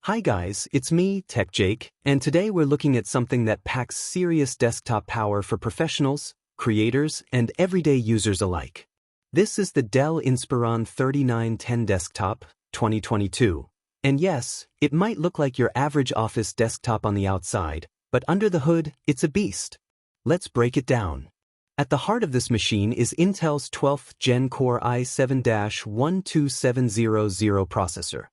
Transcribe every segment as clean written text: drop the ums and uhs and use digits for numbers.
Hi guys, it's me, Tech Jake, and today we're looking at something that packs serious desktop power for professionals, creators, and everyday users alike. This is the Dell Inspiron 3910 Desktop, 2022. And yes, it might look like your average office desktop on the outside, but under the hood, it's a beast. Let's break it down. At the heart of this machine is Intel's 12th Gen Core i7-12700 processor.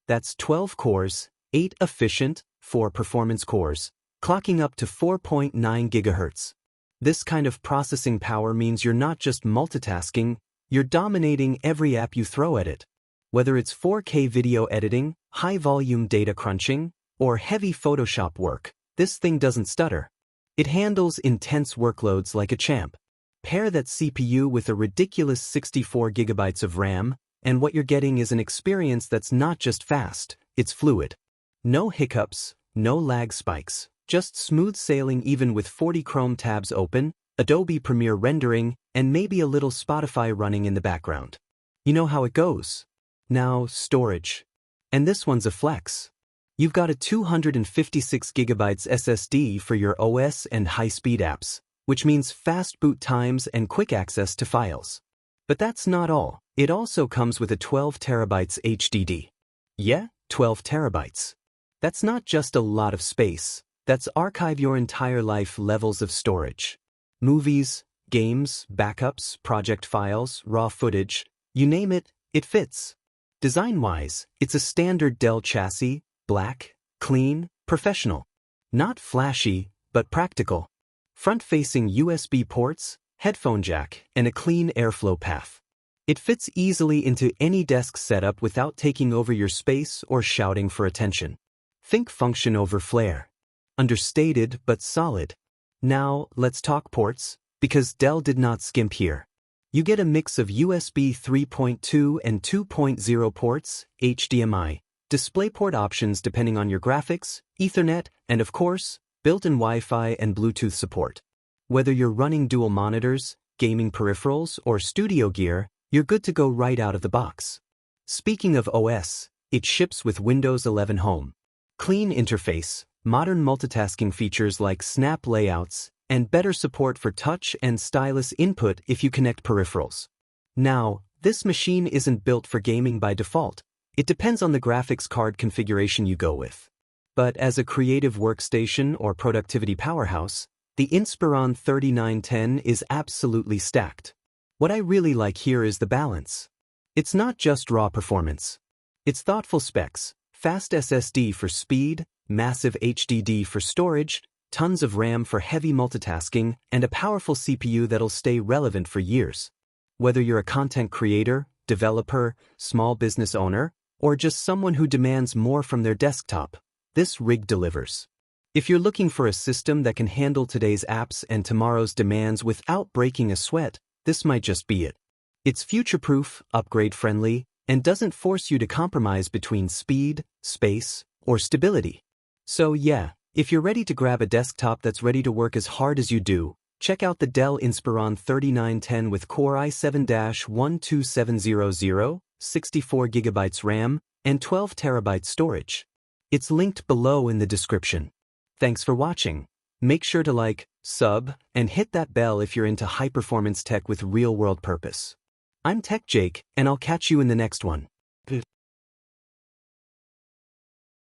That's 12 cores, 8 efficient, 4 performance cores, clocking up to 4.9 GHz. This kind of processing power means you're not just multitasking, you're dominating every app you throw at it. Whether it's 4K video editing, high-volume data crunching, or heavy Photoshop work, this thing doesn't stutter. It handles intense workloads like a champ. Pair that CPU with a ridiculous 64 GB of RAM, and what you're getting is an experience that's not just fast, it's fluid. No hiccups, no lag spikes, just smooth sailing even with 40 Chrome tabs open, Adobe Premiere rendering, and maybe a little Spotify running in the background. You know how it goes. Now, storage. And this one's a flex. You've got a 256GB SSD for your OS and high-speed apps, which means fast boot times and quick access to files. But that's not all. It also comes with a 12TB HDD. Yeah, 12 terabytes. That's not just a lot of space. That's archive your entire life levels of storage. Movies, games, backups, project files, raw footage, you name it, it fits. Design-wise, it's a standard Dell chassis, black, clean, professional. Not flashy, but practical. Front-facing USB ports, headphone jack, and a clean airflow path. It fits easily into any desk setup without taking over your space or shouting for attention. Think function over flair. Understated but solid. Now, let's talk ports, because Dell did not skimp here. You get a mix of USB 3.2 and 2.0 ports, HDMI, DisplayPort options depending on your graphics, Ethernet, and of course, built-in Wi-Fi and Bluetooth support. Whether you're running dual monitors, gaming peripherals, or studio gear, you're good to go right out of the box. Speaking of OS, it ships with Windows 11 Home. Clean interface, modern multitasking features like snap layouts, and better support for touch and stylus input if you connect peripherals. Now, this machine isn't built for gaming by default. It depends on the graphics card configuration you go with. But as a creative workstation or productivity powerhouse, the Inspiron 3910 is absolutely stacked. What I really like here is the balance. It's not just raw performance. It's thoughtful specs, fast SSD for speed, massive HDD for storage, tons of RAM for heavy multitasking, and a powerful CPU that'll stay relevant for years. Whether you're a content creator, developer, small business owner, or just someone who demands more from their desktop, this rig delivers. If you're looking for a system that can handle today's apps and tomorrow's demands without breaking a sweat, this might just be it. It's future-proof, upgrade-friendly, and doesn't force you to compromise between speed, space, or stability. So yeah, if you're ready to grab a desktop that's ready to work as hard as you do, check out the Dell Inspiron 3910 with Core i7-12700, 64 GB RAM, and 12 TB storage. It's linked below in the description. Thanks for watching. Make sure to like, sub, and hit that bell if you're into high-performance tech with real-world purpose. I'm Tech Jake, and I'll catch you in the next one.